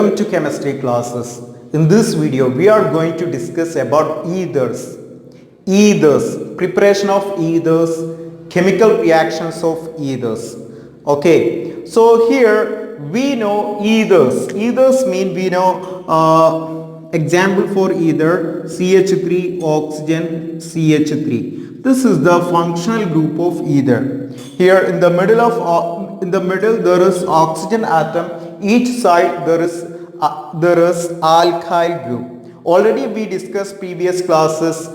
Welcome to chemistry classes. In this video we are going to discuss about ethers. Preparation of ethers, chemical reactions of ethers. Okay, so here we know ethers. Ethers mean we know example for ether CH3 oxygen CH3. This is the functional group of ether. Here in the middle there is oxygen atom. Each side there is alkyl group. Already we discussed previous classes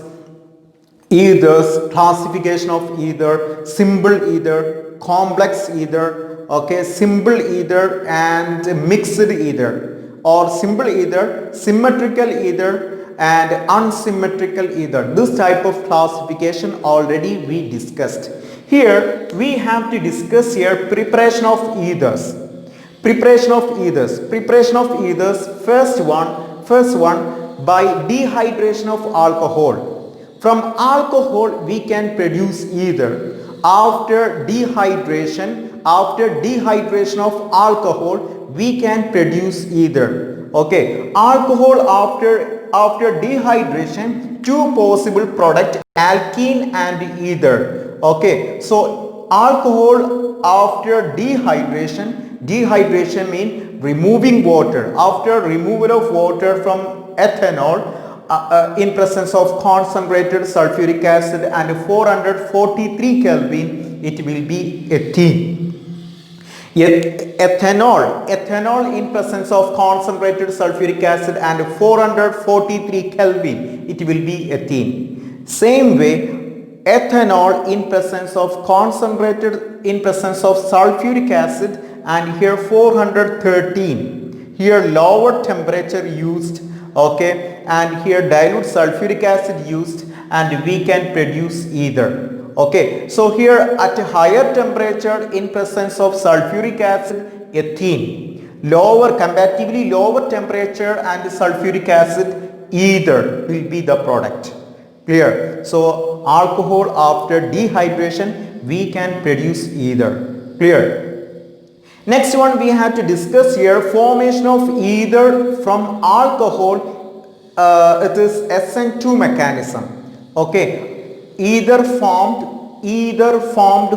ethers, classification of ether, simple ether, complex ether, okay, simple ether and mixed ether, or simple ether, symmetrical ether and unsymmetrical ether. This type of classification already we discussed. Here we have to discuss here preparation of ethers. Preparation of ethers. First one by dehydration of alcohol. From alcohol we can produce ether. After dehydration of alcohol we can produce ether. Okay, alcohol after dehydration, two possible product, alkene and ether. Okay, so alcohol after dehydration means removing water. After removal of water from ethanol in presence of concentrated sulfuric acid and 443 Kelvin, it will be ethene. Ethanol in presence of concentrated sulfuric acid and 443 Kelvin, it will be ethene. Same way, ethanol in presence of sulfuric acid and here 413. Here lower temperature used, okay, and here dilute sulfuric acid used, and we can produce ether. Okay, so here at a higher temperature in presence of sulfuric acid, ethene. Comparatively lower temperature and sulfuric acid, ether will be the product. Clear? So alcohol after dehydration we can produce ether. Clear? Next one we have to discuss here formation of ether from alcohol. It is SN2 mechanism. Okay, either formed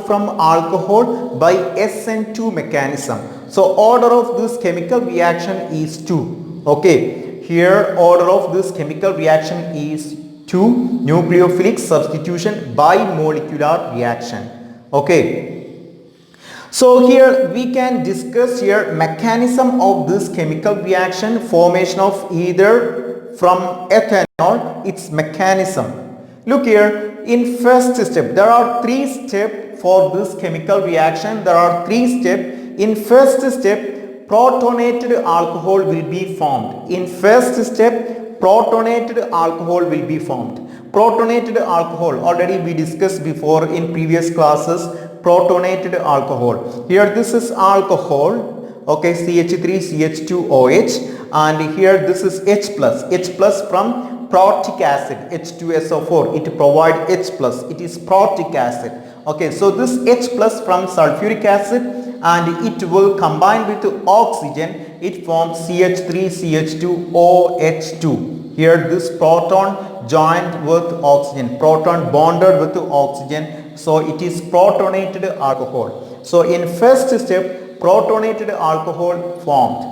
from alcohol by SN2 mechanism. So order of this chemical reaction is 2. Okay, here order of this chemical reaction is 2, nucleophilic substitution by molecular reaction. Okay, so here we can discuss here mechanism of this chemical reaction, formation of ether from ethanol, its mechanism. Look here, in first step, there are 3 steps for this chemical reaction. There are 3 steps. In first step, protonated alcohol will be formed. In first step, protonated alcohol will be formed. Protonated alcohol, already we discussed before in previous classes, protonated alcohol. Here this is alcohol, okay, CH3CH2OH, and here this is H plus from protic acid, H2SO4, it provides H plus, it is protic acid. Okay, so this H plus from sulfuric acid and it will combine with oxygen, it forms CH3CH2OH2. Here this proton joined with oxygen, proton bonded with oxygen, so it is protonated alcohol. So in first step, protonated alcohol formed.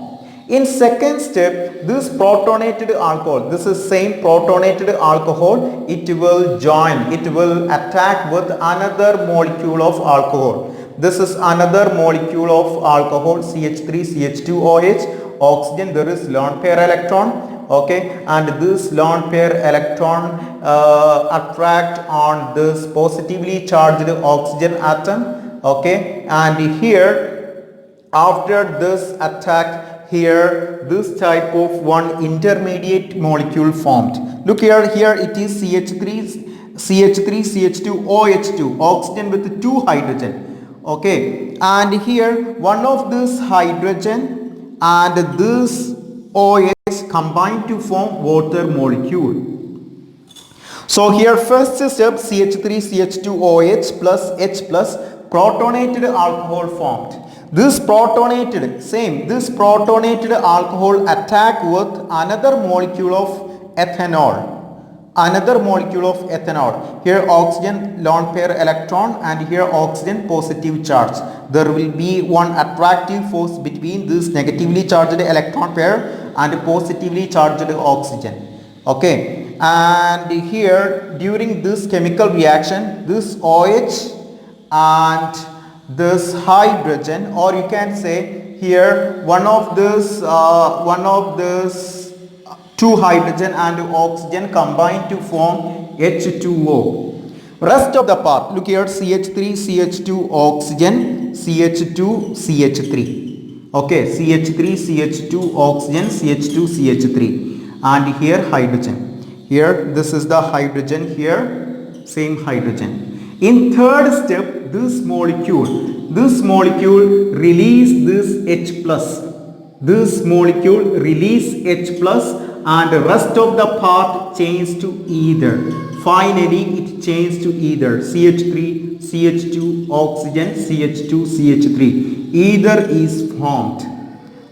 In second step, this protonated alcohol, this is same protonated alcohol, it will join, it will attack with another molecule of alcohol. This is another molecule of alcohol, CH3CH2OH, oxygen, there is lone pair electron, okay, and this lone pair electron attract on this positively charged oxygen atom, okay, and here after this attack, here this type of one intermediate molecule formed. Look here, it is CH3CH2OH2, oxygen with 2 hydrogen. Okay, and here one of this hydrogen and this OH combine to form water molecule. So here first step, CH3CH2OH plus H plus protonated alcohol formed. This protonated, same, this protonated alcohol attack with another molecule of ethanol. Another molecule of ethanol. Here oxygen lone pair electron and here oxygen positive charge. There will be one attractive force between this negatively charged electron pair and positively charged oxygen. Okay. And here during this chemical reaction, this OH and this hydrogen, or you can say here one of this two hydrogen and oxygen combine to form H2O. Rest of the part, look here, CH3 CH2 oxygen, CH2 CH3. Okay, CH3 CH2 oxygen, CH2 CH3, and here hydrogen. Here this is the hydrogen, here same hydrogen. In third step, this molecule release this H plus. This molecule release H plus and the rest of the part change to ether. Finally, it changed to ether. CH3, CH2, oxygen, CH2, CH3. Ether is formed.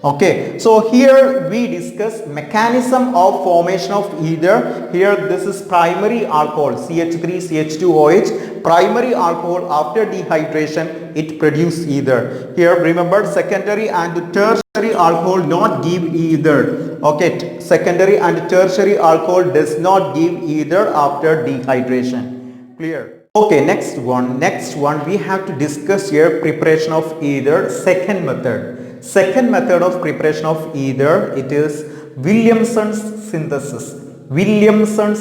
Okay, so here we discuss mechanism of formation of ether. Here this is primary alcohol, CH3, CH2OH. Primary alcohol, after dehydration it produces ether. Here remember, secondary and tertiary alcohol not give ether. Okay, secondary and tertiary alcohol does not give ether after dehydration. Clear? Okay, next one we have to discuss here preparation of ether. Second method of preparation of ether, it is Williamson's synthesis. Williamson's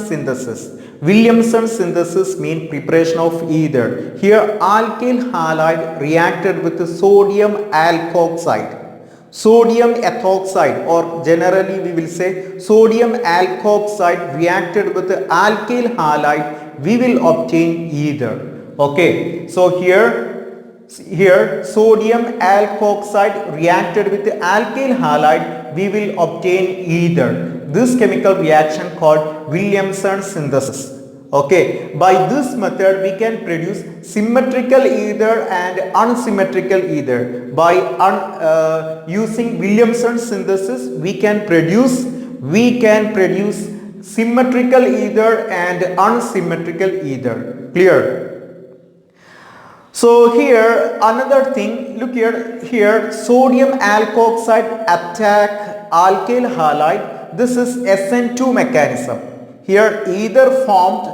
synthesis means preparation of ether. Here alkyl halide reacted with sodium alkoxide. Sodium ethoxide, or generally we will say sodium alkoxide reacted with alkyl halide, we will obtain ether. Okay, so here sodium alkoxide reacted with alkyl halide, we will obtain ether. This chemical reaction called Williamson synthesis. Okay, by this method we can produce symmetrical ether and unsymmetrical ether. By using Williamson synthesis we can produce symmetrical ether and unsymmetrical ether. Clear? So here another thing, look here sodium alkoxide attack alkyl halide. This is SN2 mechanism. Here either formed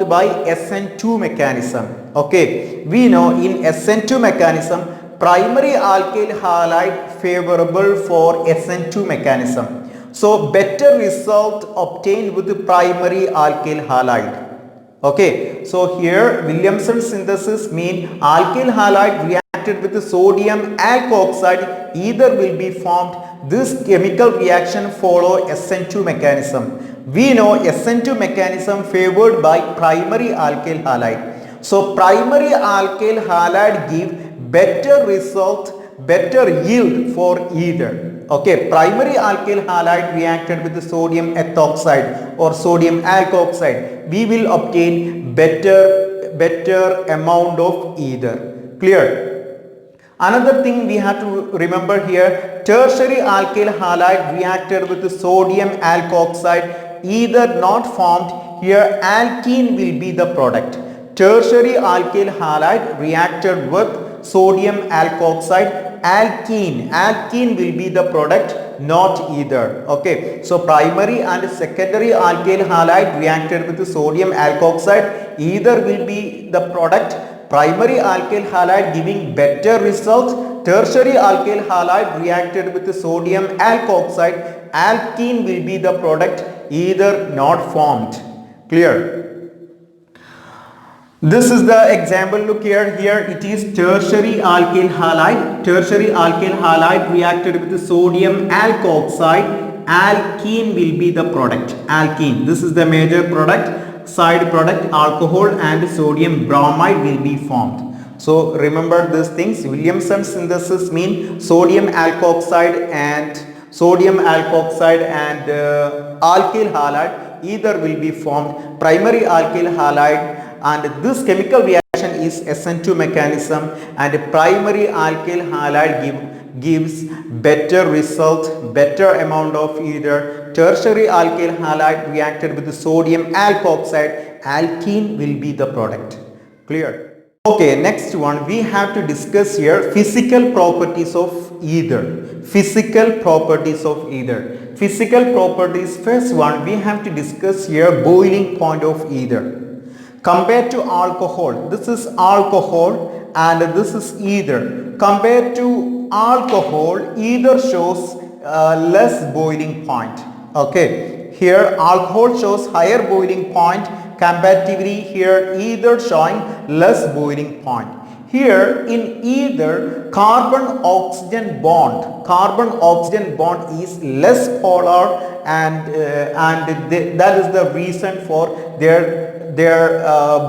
by SN2 mechanism. Okay, we know in SN2 mechanism primary alkyl halide favorable for SN2 mechanism. So better result obtained with the primary alkyl halide. Okay, so here Williamson synthesis mean alkyl halide reacted with the sodium alkoxide, either will be formed. This chemical reaction follow SN2 mechanism. We know SN2 mechanism favored by primary alkyl halide. So primary alkyl halide give better result, better yield for ether. Okay, primary alkyl halide reacted with the sodium ethoxide or sodium alkoxide, we will obtain better amount of ether. Clear? Another thing we have to remember here, tertiary alkyl halide reacted with the sodium alkoxide, either not formed. Here alkene will be the product. Tertiary alkyl halide reacted with sodium alkoxide, alkene will be the product, not ether. Okay, so primary and secondary alkyl halide reacted with the sodium alkoxide, either will be the product. Primary alkyl halide giving better results, tertiary alkyl halide reacted with the sodium alkoxide, alkene will be the product, either not formed. Clear? This is the example, look here it is tertiary alkyl halide reacted with the sodium alkoxide, alkene will be the product, alkene. This is the major product, side product, alcohol and sodium bromide will be formed. So remember these things, Williamson synthesis mean sodium alkoxide and alkyl halide either will be formed, primary alkyl halide, and this chemical reaction reaction is SN2 mechanism, and primary alkyl halide gives better result, better amount of ether. Tertiary alkyl halide reacted with the sodium alkoxide, alkene will be the product. Clear? Okay, next one we have to discuss here physical properties of ether. Physical properties of ether. Physical properties, first one we have to discuss here boiling point of ether. Compared to alcohol, this is alcohol and this is ether. Compared to alcohol, ether shows less boiling point. Okay, here alcohol shows higher boiling point, comparatively here ether showing less boiling point. Here in ether, carbon oxygen bond is less polar, and that is the reason for their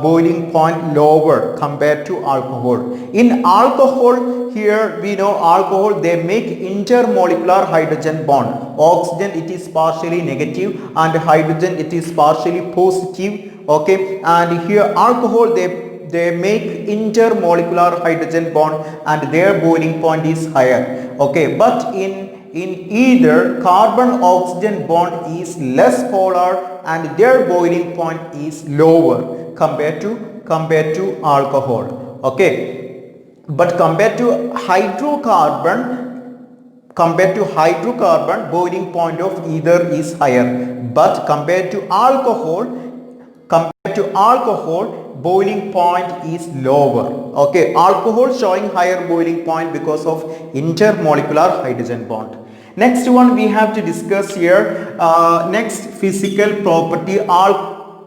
boiling point lower compared to alcohol. In alcohol, here we know alcohol they make intermolecular hydrogen bond. Oxygen it is partially negative and hydrogen it is partially positive. Okay, and here alcohol they make intermolecular hydrogen bond and their boiling point is higher. Okay, but in ether, carbon oxygen bond is less polar and their boiling point is lower compared to alcohol. Okay, but compared to hydrocarbon, boiling point of ether is higher, but compared to alcohol, boiling point is lower. Okay, alcohol showing higher boiling point because of intermolecular hydrogen bond. Next one we have to discuss here, next physical property,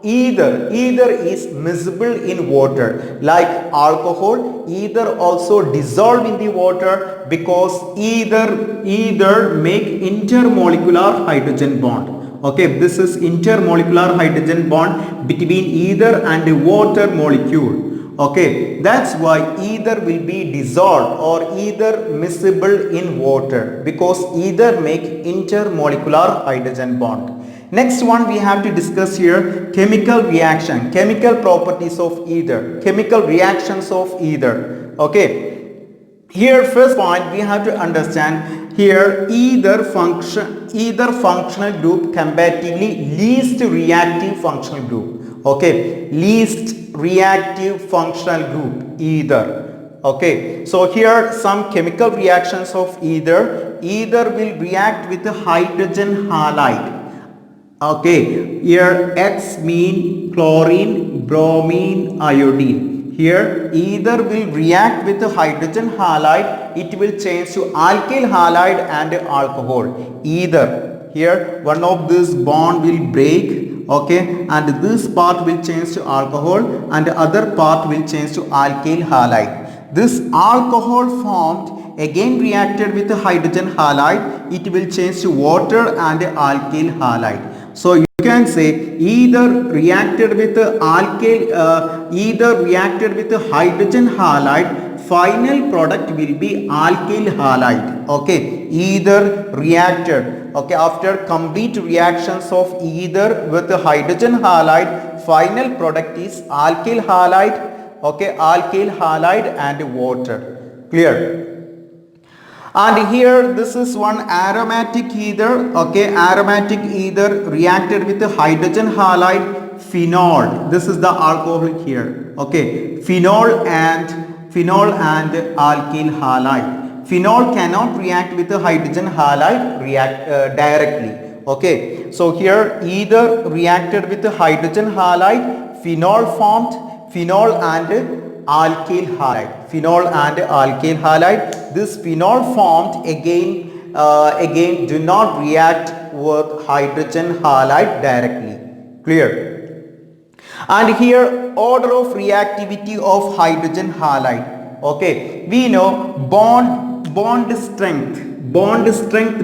ether is miscible in water. Like alcohol, ether also dissolve in the water because ether make intermolecular hydrogen bond. Okay, this is intermolecular hydrogen bond between ether and the water molecule. Okay, that's why ether will be dissolved or ether miscible in water because ether make intermolecular hydrogen bond. Next one we have to discuss here chemical reaction, chemical properties of ether, chemical reactions of ether. Okay, here first point we have to understand here ether functional group comparatively least reactive functional group. Okay, least reactive functional group ether. Okay, so here some chemical reactions of ether will react with the hydrogen halide. Okay, here X mean chlorine, bromine, iodine. Here ether will react with the hydrogen halide, it will change to alkyl halide and alcohol. Either here one of this bond will break, okay, and this part will change to alcohol and the other part will change to alkyl halide. This alcohol formed again reacted with the hydrogen halide, it will change to water and alkyl halide. So you can say either reacted with the hydrogen halide, final product will be alkyl halide. Okay, either reacted, okay, after complete reactions of either with the hydrogen halide, final product is alkyl halide. Okay, alkyl halide and water. Clear? And here this is one aromatic ether. Okay, aromatic ether reacted with the hydrogen halide, phenol. This is the alcohol here. Okay, phenol and alkyl halide. Phenol cannot react with the hydrogen halide directly. Okay, so here either reacted with the hydrogen halide, phenol formed, phenol and alkyl halide. Phenol and alkyl halide. This phenol formed again do not react with hydrogen halide directly. Clear? And here order of reactivity of hydrogen halide. Okay, we know bond strength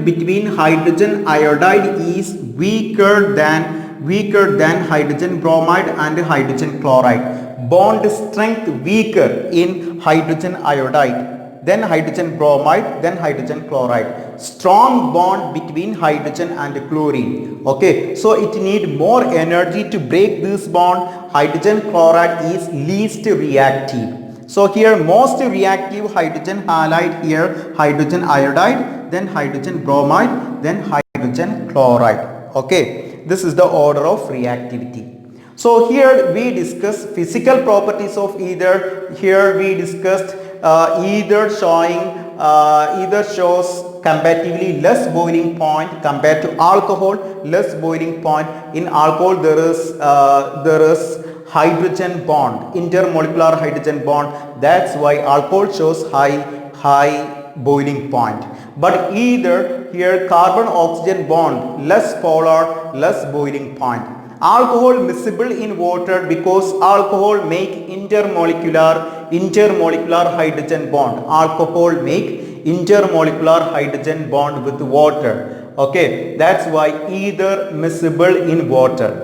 between hydrogen iodide is weaker than hydrogen bromide and hydrogen chloride. Bond strength weaker in hydrogen iodide then hydrogen bromide, then hydrogen chloride. Strong bond between hydrogen and chlorine. Okay, so it need more energy to break this bond. Hydrogen chloride is least reactive. So here most reactive hydrogen halide, here hydrogen iodide, then hydrogen bromide, then hydrogen chloride. Okay, this is the order of reactivity. So here we discuss physical properties of ether. Here we discussed ether shows comparatively less boiling point compared to alcohol, less boiling point. In alcohol there is hydrogen bond, intermolecular hydrogen bond. That's why alcohol shows high boiling point. But ether, here carbon oxygen bond, less polar, less boiling point. Alcohol miscible in water because alcohol make intermolecular hydrogen bond. Alcohol make intermolecular hydrogen bond with water. Okay, that's why ether miscible in water.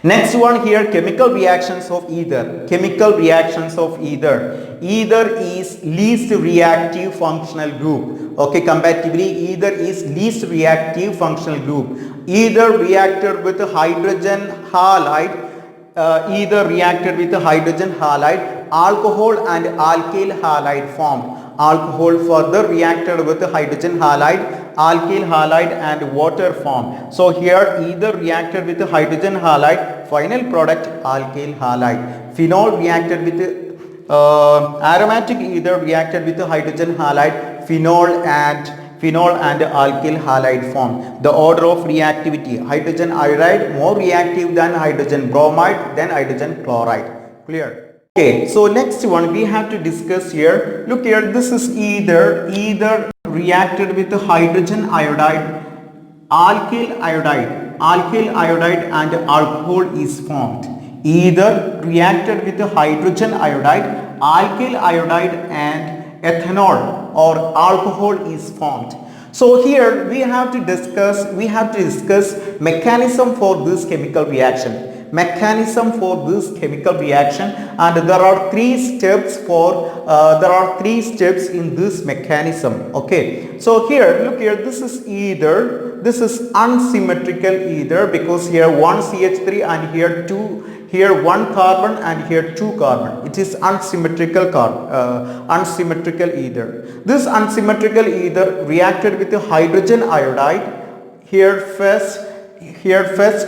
Next one here, chemical reactions of ether. Chemical reactions of ether. Ether is least reactive functional group. Okay, comparatively ether is least reactive functional group. Ether reacted with hydrogen halide. Alcohol and alkyl halide formed. Alcohol further reacted with hydrogen halide, alkyl halide and water formed. So here ether reacted with hydrogen halide, final product alkyl halide. Phenol reacted with aromatic ether reacted with hydrogen halide, phenol and alkyl halide formed. The order of reactivity: hydrogen iodide more reactive than hydrogen bromide, then hydrogen chloride. Clear? Okay, so next one we have to discuss here. Look here, this is ether reacted with hydrogen iodide, alkyl iodide and alcohol is formed. Ether reacted with hydrogen iodide, alkyl iodide and ethanol or alcohol is formed. So here we have to discuss mechanism for this chemical reaction. And there are three steps in this mechanism. Okay, so here look here, this is ether, this is unsymmetrical ether because here one CH3 and here one carbon and here two carbon. It is unsymmetrical ether. This unsymmetrical ether reacted with the hydrogen iodide. Here first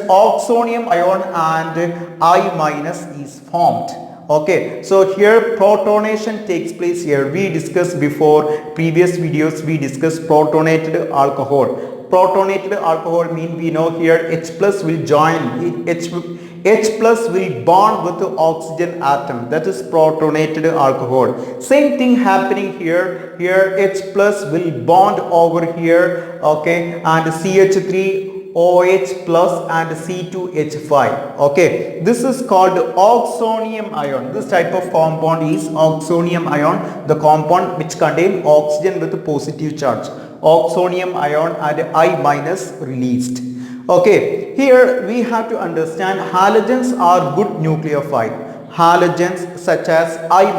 oxonium ion and I- is formed. Okay, so here protonation takes place. Here we discussed before, previous videos we discussed protonated alcohol. Protonated alcohol mean we know here H plus will join, H plus will bond with the oxygen atom, that is protonated alcohol. Same thing happening here. Here H plus will bond over here, okay, and CH3 OH plus and C2H5. Okay, this is called oxonium ion. This type of compound is oxonium ion, the compound which contain oxygen with a positive charge. Oxonium ion and I- released. Okay, here we have to understand halogens are good nucleophile. Halogens such as I-,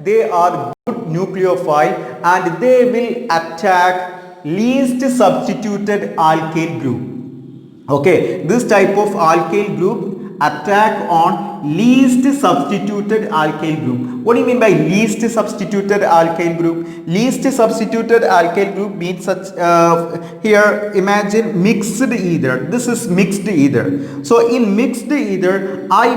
they are good nucleophile and they will attack least substituted alkyl group. Okay, this type of alkyl group attack on least substituted alkyl group. What do you mean by least substituted alkyl group? Least substituted alkyl group means such here imagine mixed ether. This is mixed ether. So in mixed ether, I-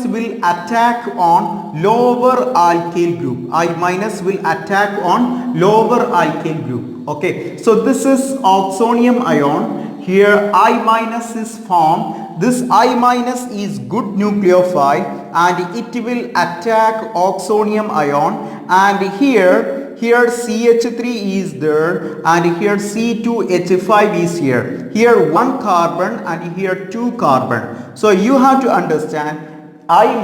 will attack on lower alkyl group. I- will attack on lower alkyl group. Okay, so this is oxonium ion. Here I- is formed. This I- is good nucleophile and it will attack oxonium ion, and here CH3 is there and here C2H5 is here. Here one carbon and here two carbon. So you have to understand I-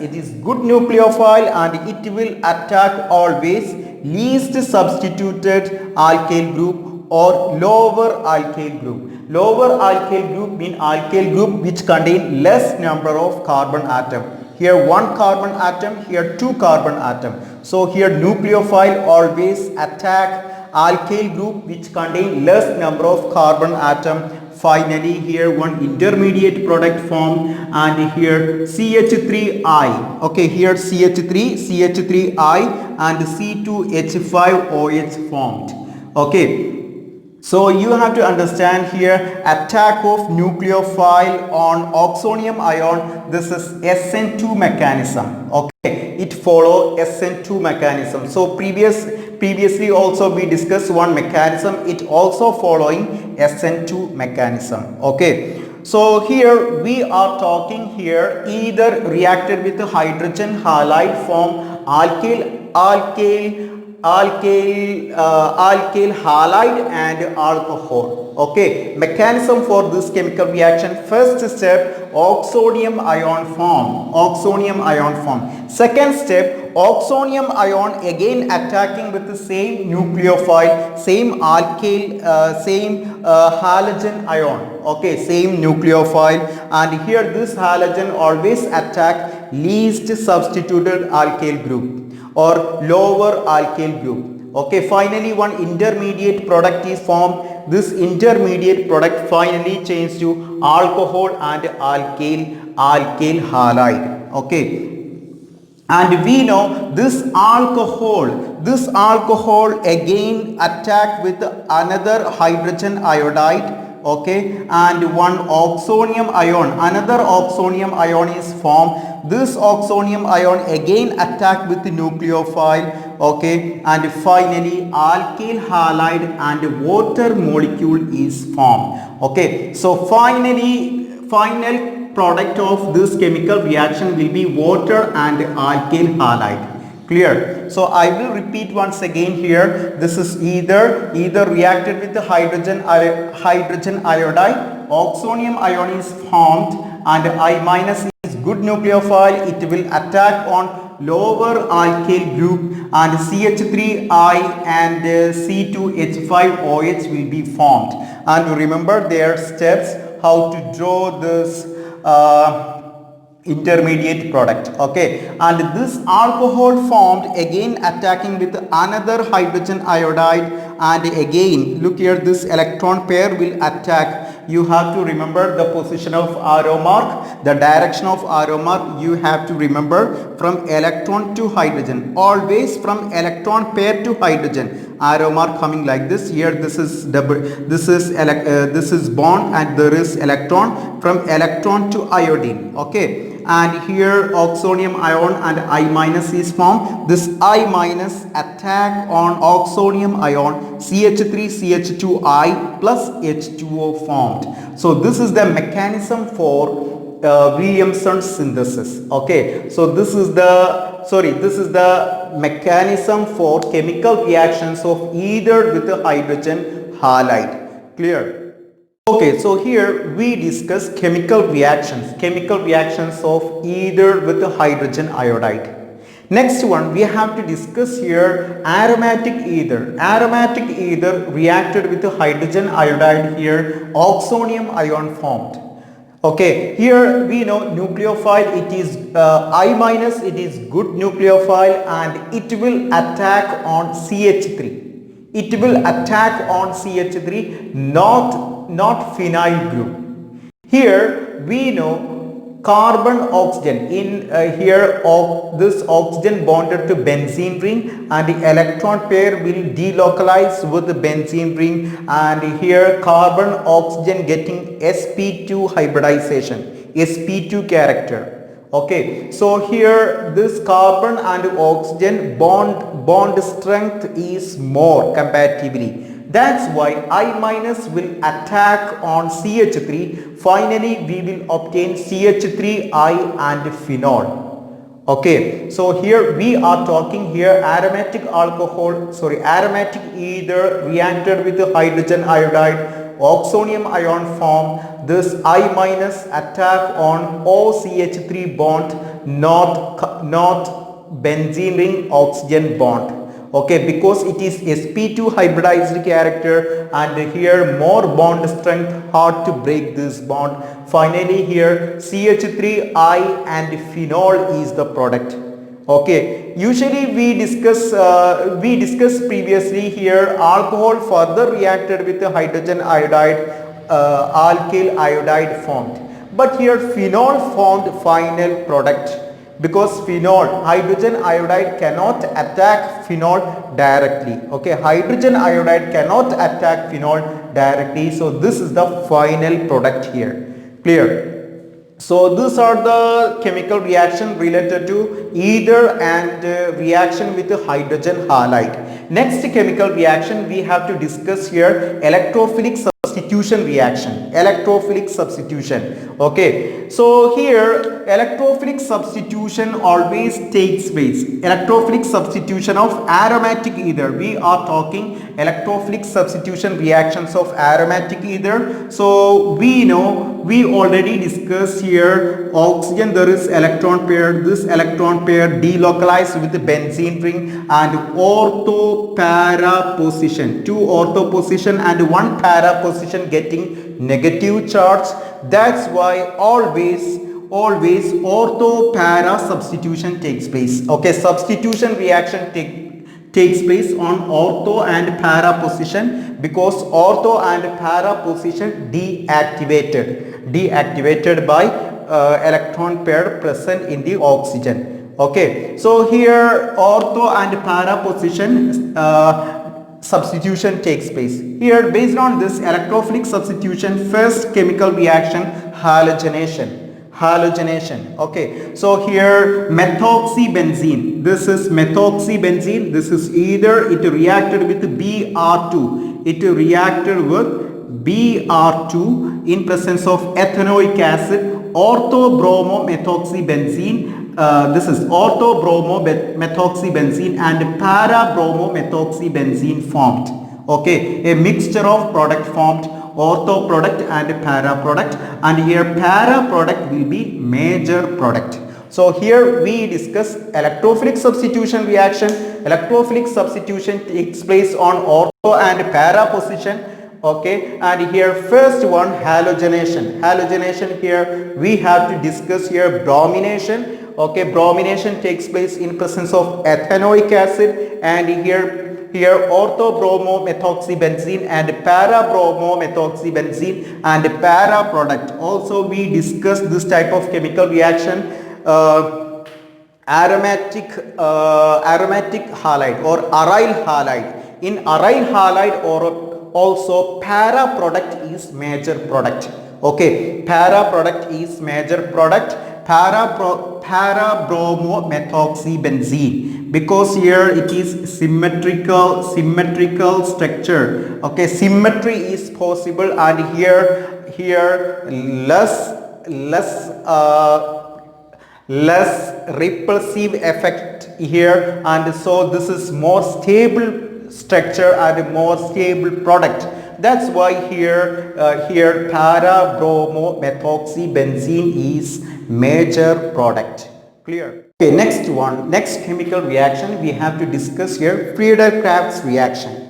it is good nucleophile and it will attack always least substituted alkyl group or lower alkyl group. Lower alkyl group mean alkyl group which contain less number of carbon atom. Here one carbon atom, here two carbon atom. So here nucleophile always attack alkyl group which contain less number of carbon atom. Finally here one intermediate product formed, and here CH3I. Okay, here CH3I and C2H5OH formed. Okay. So you have to understand here attack of nucleophile on oxonium ion. This is SN2 mechanism. Okay, it follow SN2 mechanism. So previously also we discussed one mechanism. It also following SN2 mechanism. Okay. So here we are talking here either reacted with hydrogen halide form alkyl halide and alcohol. Okay, mechanism for this chemical reaction: first step oxonium ion form, second step oxonium ion again attacking with the same nucleophile, same alkyl, halogen ion. Okay, same nucleophile, and here this halogen always attack least substituted alkyl group or lower alkyl group. Okay, finally one intermediate product is formed. This intermediate product finally changed to alcohol and alkyl halide. Okay, and we know this alcohol again attack with another hydrogen iodide. Okay, and one oxonium ion, another oxonium ion is formed. This oxonium ion again attack with the nucleophile. Okay, and finally alkyl halide and water molecule is formed. Okay, so final product of this chemical reaction will be water and alkyl halide. Clear? So I will repeat once again here. This is either reacted with the hydrogen iodide, oxonium ion is formed, and I minus is good nucleophile. It will attack on lower alkyl group, and CH3I and C2H5OH will be formed. And remember their steps how to draw this intermediate product. Okay, and this alcohol formed again attacking with another hydrogen iodide, and again look here, this electron pair will attack. You have to remember the position of arrow mark, the direction of arrow mark. You have to remember from electron to hydrogen, always from electron pair to hydrogen. Arrow mark coming like this. Here this is double, this is bond, and there is electron, from electron to iodine. Okay, and here oxonium ion and I minus is formed. This I minus attack on oxonium ion, CH3CH2I plus H2O formed. So this is the mechanism for Williamson synthesis. Okay, so this is the mechanism for chemical reactions of either with the hydrogen halide. Clear? Okay, so here we discuss chemical reactions of either with the hydrogen iodide. Next one we have to discuss here aromatic ether. Aromatic ether reacted with the hydrogen iodide, here oxonium ion formed. Okay, here we know nucleophile, it is I minus, it is good nucleophile, and it will attack on CH3. It will attack on CH3, not phenyl group. Here we know carbon oxygen in this oxygen bonded to benzene ring, and the electron pair will delocalize with the benzene ring, and here carbon oxygen getting sp2 hybridization, sp2 character. Okay, so here this carbon and oxygen bond strength is more comparatively. That's why I minus will attack on CH3. Finally, we will obtain CH3I and phenol. Okay, so here we are talking here aromatic ether reacted with the hydrogen iodide, oxonium ion form. This I minus attack on OCH3 bond, not benzene ring oxygen bond. okay, because it is sp2 hybridized character, and here more bond strength, hard to break this bond. Finally here CH3I and phenol is the product. Okay, usually we discuss previously here alcohol further reacted with the hydrogen iodide, alkyl iodide formed, but here phenol formed final product, because phenol, hydrogen iodide cannot attack phenol directly. Okay, hydrogen iodide cannot attack phenol directly, so this is the final product here. Clear? So these are the chemical reaction related to ether and reaction with the hydrogen halide. Next chemical reaction we have to discuss here, electrophilic substitution reaction. Electrophilic substitution. Okay, so here electrophilic substitution always takes place. Electrophilic substitution of aromatic ether. We are talking electrophilic substitution reactions of aromatic ether. So we know, we already discussed here, oxygen there is electron pair, this electron pair delocalized with the benzene ring, and ortho para position, two ortho position and one para position getting negative charge. That's why always ortho para substitution takes place. Okay, substitution reaction takes place on ortho and para position, because ortho and para position deactivated by electron pair present in the oxygen. Okay, so here ortho and para position substitution takes place. Here based on this electrophilic substitution, first chemical reaction, halogenation. Okay, so here methoxybenzene, this is methoxybenzene, this is either it reacted with Br2, it reacted with Br2 in presence of ethanoic acid, ortho-bromomethoxybenzene, this is ortho-bromomethoxybenzene and para-bromomethoxybenzene formed. Okay, a mixture of product formed, ortho product and para product, and here para product will be major product. So here we discuss electrophilic substitution reaction. Electrophilic substitution takes place on ortho and para position. Okay, and here first one, halogenation. Halogenation, here we have to discuss here bromination. Okay, bromination takes place in presence of ethanoic acid, and here ortho-bromomethoxybenzene and para-bromomethoxybenzene and para product. Also we discussed this type of chemical reaction, aromatic halide or aryl halide. In aryl halide or also para product is major product. Okay, para product is major product, para-bromomethoxybenzene, because here it is symmetrical structure. Okay, symmetry is possible, and here less repulsive effect here, and so this is more stable structure and more stable product. That's why here para-bromomethoxybenzene is major product. Clear? Okay, next one, next chemical reaction we have to discuss here, Friedel-Crafts reaction.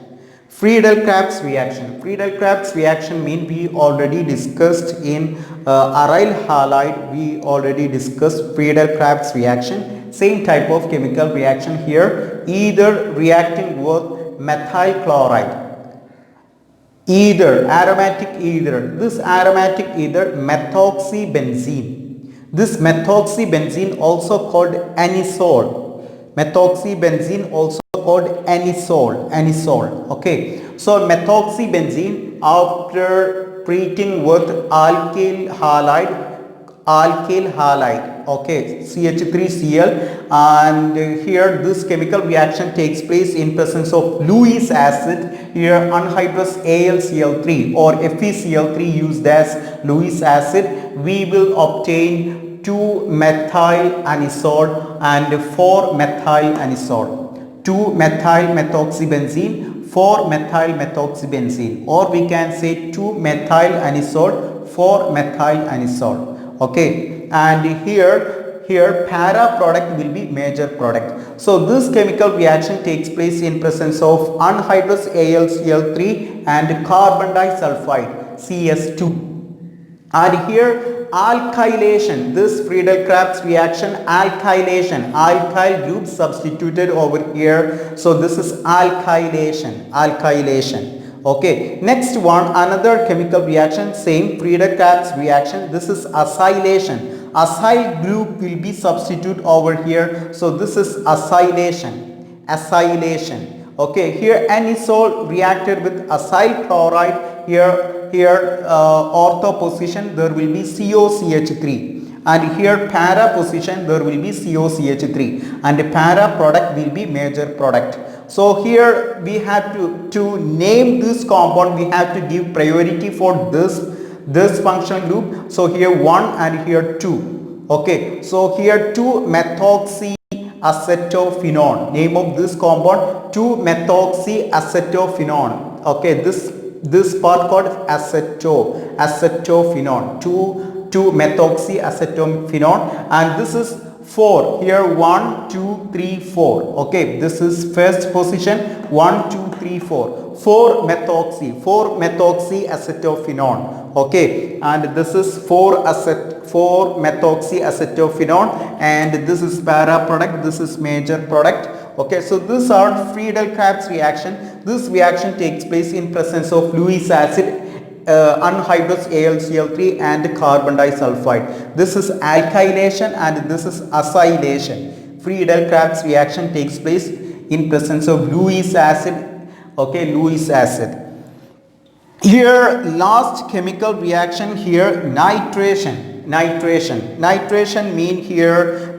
Friedel-Crafts reaction. Friedel-Crafts reaction mean we already discussed in aryl halide. We already discussed Friedel-Crafts reaction. Same type of chemical reaction here, either reacting with methyl chloride. Ether, aromatic ether. This aromatic ether, methoxybenzene. This methoxybenzene also called anisole. Methoxybenzene also called anisole. Okay. So methoxybenzene, after treating with alkyl halide, okay, CH3Cl, and here this chemical reaction takes place in presence of Lewis acid, here anhydrous AlCl3 or FeCl3 used as Lewis acid. We will obtain 2-methyl anisole and 4-methyl anisole. 2-methyl methoxybenzene, 4-methyl methoxybenzene, or we can say 2-methyl anisole, 4-methyl anisole. Okay, and here here para product will be major product. So this chemical reaction takes place in presence of anhydrous AlCl3 and carbon disulfide CS2. And here alkylation, this Friedel-Crafts reaction, alkylation, alkyl group substituted over here. So this is alkylation, alkylation. Okay, next one, another chemical reaction, same Friedel-Crafts reaction. This is acylation. Acyl group will be substituted over here. So this is acylation, acylation. Okay, here anisole reacted with acyl chloride. Here ortho position there will be COCH3, and here para position there will be COCH3, and para product will be major product. So here we have to name this compound, we have to give priority for this functional group. So here 1 and here 2. Okay, so here 2-methoxy acetophenone, name of this compound 2-methoxy acetophenone. Okay, this part called acetophenone, 2-methoxy acetophenone, and this is 4, here 1 2 3 4. Okay, this is first position, 1 2 3 4, 4-methoxy acetophenone. Okay, and this is 4-methoxy acetophenone, and this is para product, this is major product. Okay, so these are Friedel-Crafts reaction. This reaction takes place in presence of Lewis acid, anhydrous AlCl3 and carbon disulfide. This is alkylation and this is acylation. Friedel-Crafts reaction takes place in presence of Lewis acid. Okay, Lewis acid. Here last chemical reaction, here nitration. Nitration mean here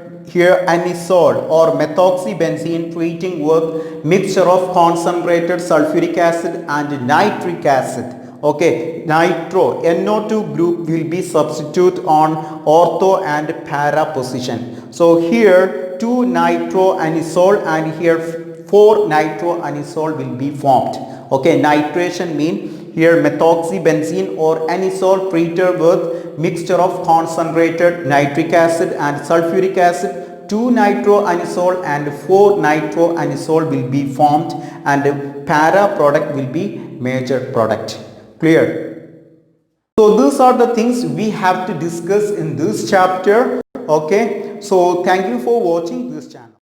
anisole or methoxybenzene treating with mixture of concentrated sulfuric acid and nitric acid. Okay, nitro NO2 group will be substitute on ortho and para position. So here 2-nitroanisole and here 4-nitroanisole will be formed. Okay, nitration mean here methoxybenzene or anisole treated with mixture of concentrated nitric acid and sulfuric acid. 2-nitroanisole and 4-nitroanisole will be formed, and para product will be major product. Clear? So these are the things we have to discuss in this chapter. Okay, so thank you for watching this channel.